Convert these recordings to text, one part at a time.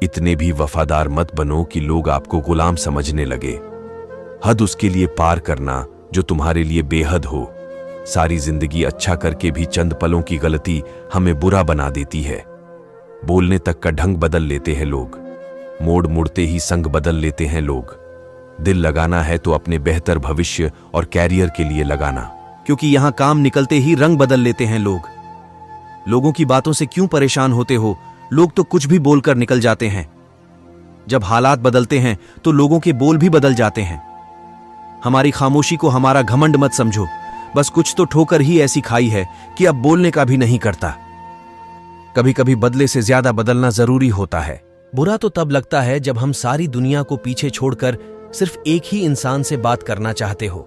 इतने भी वफादार मत बनो कि लोग आपको गुलाम समझने लगे। हद उसके लिए पार करना जो तुम्हारे लिए बेहद हो। सारी जिंदगी अच्छा करके भी चंद पलों की गलती हमें बुरा बना देती है। बोलने तक का ढंग बदल लेते हैं लोग, मोड़ मुड़ते ही संग बदल लेते हैं लोग। दिल लगाना है तो अपने बेहतर भविष्य और कैरियर के लिए लगाना, क्योंकि यहां काम निकलते ही रंग बदल लेते हैं लोग। लोगों की बातों से क्यों परेशान होते हो? लोग तो कुछ भी बोलकर निकल जाते हैं। जब हालात बदलते हैं तो लोगों के बोल भी बदल जाते हैं। हमारी खामोशी को हमारा घमंड मत समझो, बस कुछ तो ठोकर ही ऐसी खाई है कि अब बोलने का भी नहीं करता। कभी कभी बदले से ज्यादा बदलना जरूरी होता है। बुरा तो तब लगता है जब हम सारी दुनिया को पीछे छोड़कर सिर्फ एक ही इंसान से बात करना चाहते हो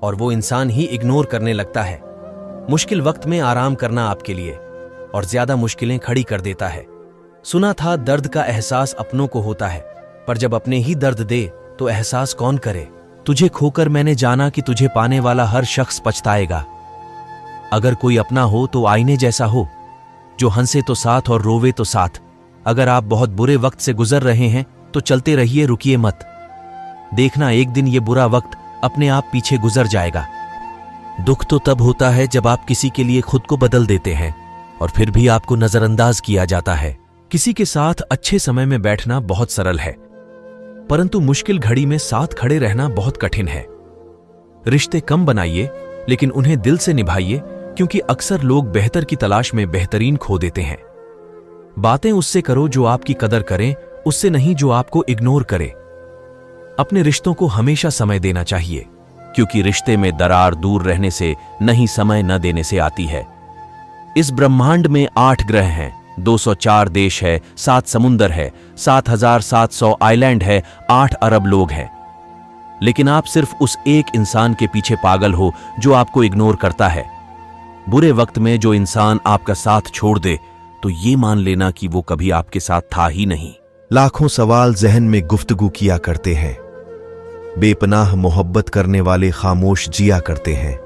और वो इंसान ही इग्नोर करने लगता है। मुश्किल वक्त में आराम करना आपके लिए और ज्यादा मुश्किलें खड़ी कर देता है। सुना था दर्द का एहसास अपनों को होता है, पर जब अपने ही दर्द दे तो एहसास कौन करे। तुझे खोकर मैंने जाना कि तुझे पाने वाला हर शख्स पछताएगा। अगर कोई अपना हो तो आईने जैसा हो, जो हंसे तो साथ और रोवे तो साथ। अगर आप बहुत बुरे वक्त से गुजर रहे हैं तो चलते रहिए, रुकिए मत। देखना एक दिन ये बुरा वक्त अपने आप पीछे गुजर जाएगा। दुख तो तब होता है जब आप किसी के लिए खुद को बदल देते हैं और फिर भी आपको नजरअंदाज किया जाता है। किसी के साथ अच्छे समय में बैठना बहुत सरल है, परंतु मुश्किल घड़ी में साथ खड़े रहना बहुत कठिन है। रिश्ते कम बनाइए लेकिन उन्हें दिल से निभाइए, क्योंकि अक्सर लोग बेहतर की तलाश में बेहतरीन खो देते हैं। बातें उससे करो जो आपकी कदर करें, उससे नहीं जो आपको इग्नोर करे। अपने रिश्तों को हमेशा समय देना चाहिए, क्योंकि रिश्ते में दरार दूर रहने से नहीं, समय न देने से आती है। इस ब्रह्मांड में 8 ग्रह हैं, 204 देश है, 7 समुंदर है, 7,700 आइलैंड है, 8 अरब लोग हैं। लेकिन आप सिर्फ उस एक इंसान के पीछे पागल हो जो आपको इग्नोर करता है। बुरे वक्त में जो इंसान आपका साथ छोड़ दे तो ये मान लेना कि वो कभी आपके साथ था ही नहीं। लाखों सवाल जहन में गुफ्तगू किया करते हैं, बेपनाह मोहब्बत करने वाले खामोश जिया करते हैं।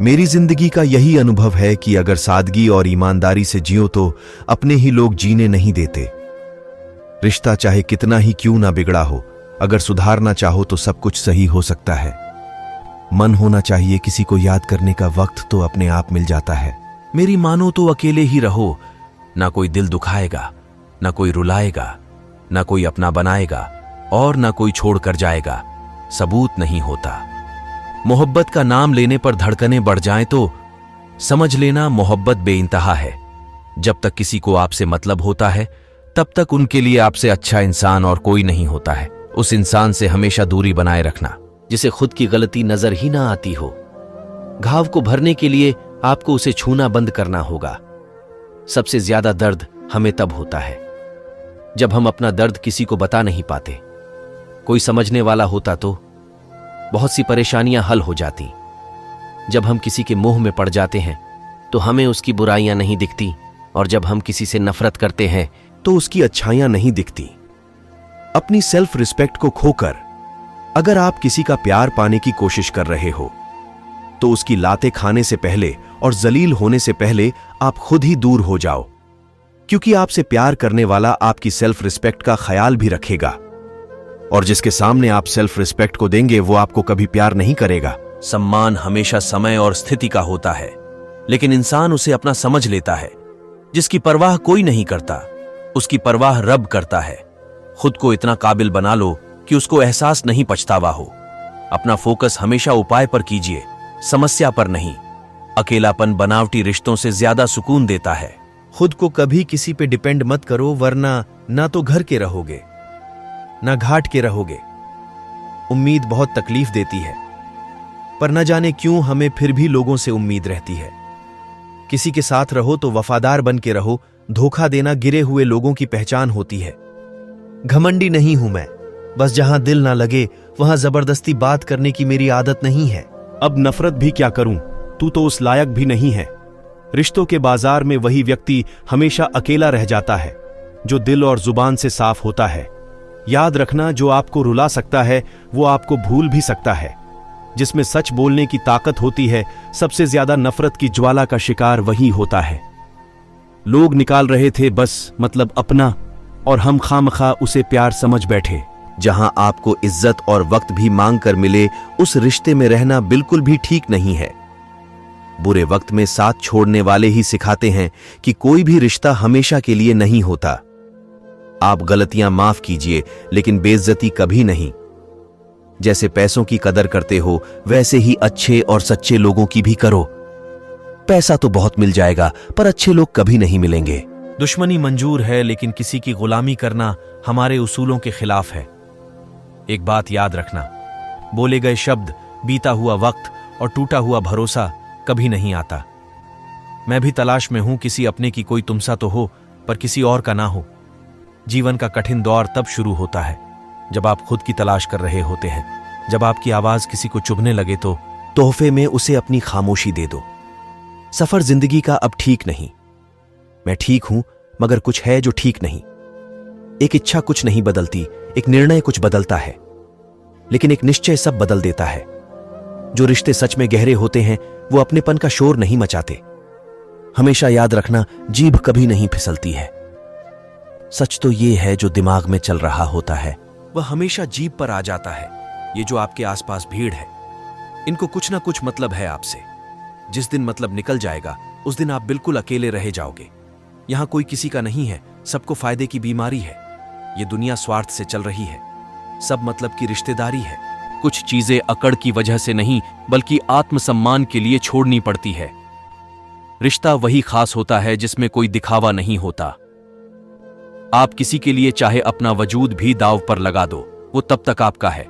मेरी जिंदगी का यही अनुभव है कि अगर सादगी और ईमानदारी से जियो तो अपने ही लोग जीने नहीं देते। रिश्ता चाहे कितना ही क्यों ना बिगड़ा हो, अगर सुधारना चाहो तो सब कुछ सही हो सकता है। मन होना चाहिए, किसी को याद करने का वक्त तो अपने आप मिल जाता है। मेरी मानो तो अकेले ही रहो, ना कोई दिल दुखाएगा, ना कोई रुलाएगा, ना कोई अपना बनाएगा और ना कोई छोड़कर जाएगा। सबूत नहीं होता। मोहब्बत का नाम लेने पर धड़कनें बढ़ जाएं तो समझ लेना मोहब्बत बेइंतहा है। जब तक किसी को आपसे मतलब होता है तब तक उनके लिए आपसे अच्छा इंसान और कोई नहीं होता है। उस इंसान से हमेशा दूरी बनाए रखना जिसे खुद की गलती नजर ही ना आती हो। घाव को भरने के लिए आपको उसे छूना बंद करना होगा। सबसे ज्यादा दर्द हमें तब होता है जब हम अपना दर्द किसी को बता नहीं पाते। कोई समझने वाला होता तो बहुत सी परेशानियां हल हो जाती। जब हम किसी के मोह में पड़ जाते हैं तो हमें उसकी बुराइयां नहीं दिखती, और जब हम किसी से नफरत करते हैं तो उसकी अच्छाइयां नहीं दिखती। अपनी सेल्फ रिस्पेक्ट को खोकर अगर आप किसी का प्यार पाने की कोशिश कर रहे हो तो उसकी लातें खाने से पहले और जलील होने से पहले आप खुद ही दूर हो जाओ, क्योंकि आपसे प्यार करने वाला आपकी सेल्फ रिस्पेक्ट का ख्याल भी रखेगा, और जिसके सामने आप सेल्फ रिस्पेक्ट को देंगे वो आपको कभी प्यार नहीं करेगा। सम्मान हमेशा समय और स्थिति का होता है, लेकिन इंसान उसे अपना समझ लेता है। जिसकी परवाह कोई नहीं करता, उसकी परवाह रब करता है। खुद को इतना काबिल बना लो कि उसको एहसास नहीं पछतावा हो। अपना फोकस हमेशा उपाय पर कीजिए, समस्या पर नहीं। अकेलापन बनावटी रिश्तों से ज्यादा सुकून देता है। खुद को कभी किसी पे डिपेंड मत करो, वरना ना तो घर के रहोगे ना घाट के रहोगे। उम्मीद बहुत तकलीफ देती है, पर न जाने क्यों हमें फिर भी लोगों से उम्मीद रहती है। किसी के साथ रहो तो वफादार बन के रहो। धोखा देना गिरे हुए लोगों की पहचान होती है। घमंडी नहीं हूं मैं, बस जहां दिल ना लगे वहां जबरदस्ती बात करने की मेरी आदत नहीं है। अब नफरत भी क्या करूं, तू तो उस लायक भी नहीं है। रिश्तों के बाजार में वही व्यक्ति हमेशा अकेला रह जाता है जो दिल और जुबान से साफ होता है। याद रखना, जो आपको रुला सकता है वो आपको भूल भी सकता है। जिसमें सच बोलने की ताकत होती है, सबसे ज्यादा नफरत की ज्वाला का शिकार वही होता है। लोग निकाल रहे थे बस मतलब अपना, और हम खामखा उसे प्यार समझ बैठे। जहां आपको इज्जत और वक्त भी मांग कर मिले, उस रिश्ते में रहना बिल्कुल भी ठीक नहीं है। बुरे वक्त में साथ छोड़ने वाले ही सिखाते हैं कि कोई भी रिश्ता हमेशा के लिए नहीं होता। आप गलतियां माफ कीजिए, लेकिन बेइज्जती कभी नहीं। जैसे पैसों की कदर करते हो, वैसे ही अच्छे और सच्चे लोगों की भी करो। पैसा तो बहुत मिल जाएगा, पर अच्छे लोग कभी नहीं मिलेंगे। दुश्मनी मंजूर है, लेकिन किसी की गुलामी करना हमारे उसूलों के खिलाफ है। एक बात याद रखना, बोले गए शब्द, बीता हुआ वक्त और टूटा हुआ भरोसा कभी नहीं आता। मैं भी तलाश में हूं किसी अपने की कोई तुमसा तो हो, पर किसी और का ना हो। जीवन का कठिन दौर तब शुरू होता है जब आप खुद की तलाश कर रहे होते हैं। जब आपकी आवाज किसी को चुभने लगे तो तोहफे में उसे अपनी खामोशी दे दो। सफर जिंदगी का अब ठीक नहीं। मैं ठीक हूं, मगर कुछ है जो ठीक नहीं। एक इच्छा कुछ नहीं बदलती, एक निर्णय कुछ बदलता है, लेकिन एक निश्चय सब बदल देता है। जो रिश्ते सच में गहरे होते हैं, वो अपनेपन का शोर नहीं मचाते। हमेशा याद रखना, जीभ कभी नहीं फिसलती है। सच तो ये है, जो दिमाग में चल रहा होता है वह हमेशा जीभ पर आ जाता है। ये जो आपके आसपास भीड़ है, इनको कुछ ना कुछ मतलब है आपसे। जिस दिन मतलब निकल जाएगा, उस दिन आप बिल्कुल अकेले रह जाओगे। यहां कोई किसी का नहीं है, सबको फायदे की बीमारी है। ये दुनिया स्वार्थ से चल रही है, सब मतलब की रिश्तेदारी है। कुछ चीजें अकड़ की वजह से नहीं, बल्कि आत्मसम्मान के लिए छोड़नी पड़ती है। रिश्ता वही खास होता है जिसमें कोई दिखावा नहीं होता। आप किसी के लिए चाहे अपना वजूद भी दांव पर लगा दो, वो तब तक आपका है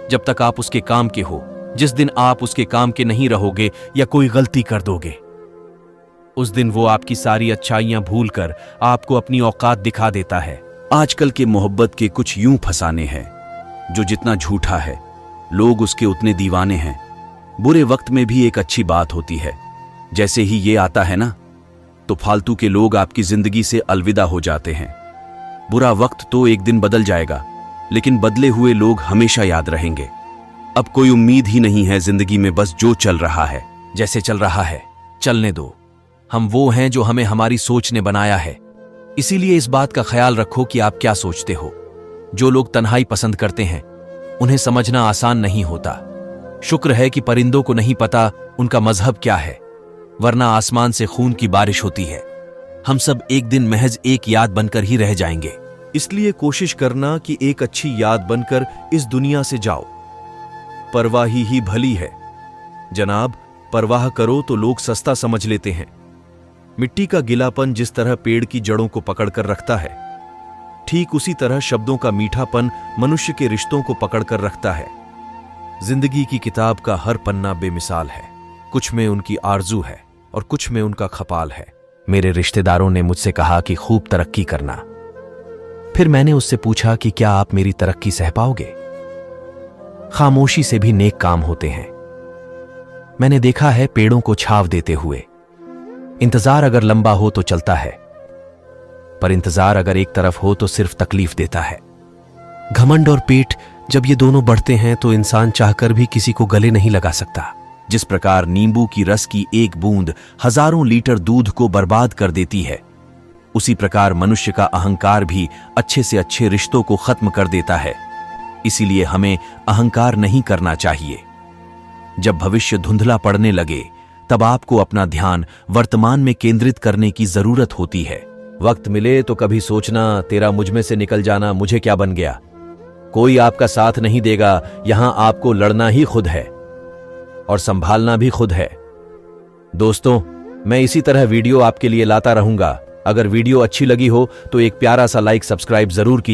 जब तक आप उसके काम के हो। जिस दिन आप उसके काम के नहीं रहोगे या कोई गलती कर दोगे, उस दिन वो आपकी सारी अच्छाइयां भूलकर आपको अपनी औकात दिखा देता है। आजकल के मोहब्बत के कुछ यूं फसाने हैं, जो जितना झूठा है, लोग उसके उतने दीवाने हैं। बुरे वक्त में भी एक अच्छी बात होती है। जैसे ही ये आता है ना, तो फालतू के लोग आपकी जिंदगी से अलविदा हो जाते हैं। बुरा वक्त तो एक दिन बदल जाएगा, लेकिन बदले हुए लोग हमेशा याद रहेंगे। अब कोई उम्मीद ही नहीं है जिंदगी में, बस जो चल रहा है। जैसे चल रहा है चलने दो। हम वो हैं जो हमें हमारी सोच ने बनाया है। इसीलिए इस बात का ख्याल रखो कि आप क्या सोचते हो। जो लोग तन्हाई पसंद करते हैं, उन्हें समझना आसान नहीं होता। शुक्र है कि परिंदों को नहीं पता उनका मजहब क्या है, वरना आसमान से खून की बारिश होती है। हम सब एक दिन महज एक याद बनकर ही रह जाएंगे। इसलिए कोशिश करना कि एक अच्छी याद बनकर इस दुनिया से जाओ। परवाही ही भली है जनाब, परवाह करो तो लोग सस्ता समझ लेते हैं। मिट्टी का गिलापन जिस तरह पेड़ की जड़ों को पकड़कर रखता है, ठीक उसी तरह शब्दों का मीठापन मनुष्य के रिश्तों को पकड़कर रखता है। जिंदगी की किताब का हर पन्ना बेमिसाल है। कुछ में उनकी आरजू है और कुछ में उनका खपाल है। मेरे रिश्तेदारों ने मुझसे कहा कि खूब तरक्की करना। फिर मैंने उससे पूछा कि क्या आप मेरी तरक्की सह पाओगे? खामोशी से भी नेक काम होते हैं। मैंने देखा है पेड़ों को छाव देते हुए। इंतजार अगर लंबा हो तो चलता है, पर इंतजार अगर एक तरफ हो तो सिर्फ तकलीफ देता है। घमंड और पेट जब ये दोनों बढ़ते हैं तो इंसान चाहकर भी किसी को गले नहीं लगा सकता। जिस प्रकार नींबू की रस की एक बूंद हजारों लीटर दूध को बर्बाद कर देती है, उसी प्रकार मनुष्य का अहंकार भी अच्छे से अच्छे रिश्तों को खत्म कर देता है। इसीलिए हमें अहंकार नहीं करना चाहिए। जब भविष्य धुंधला पड़ने लगे, तब आपको अपना ध्यान वर्तमान में केंद्रित करने की जरूरत होती है। वक्त मिले तो कभी सोचना, तेरा मुझ में से निकल जाना मुझे क्या बन गया। कोई आपका साथ नहीं देगा। यहां आपको लड़ना ही खुद है और संभालना भी खुद है। दोस्तों, मैं इसी तरह वीडियो आपके लिए लाता रहूंगा। अगर वीडियो अच्छी लगी हो तो एक प्यारा सा लाइक, सब्सक्राइब जरूर कीजिए।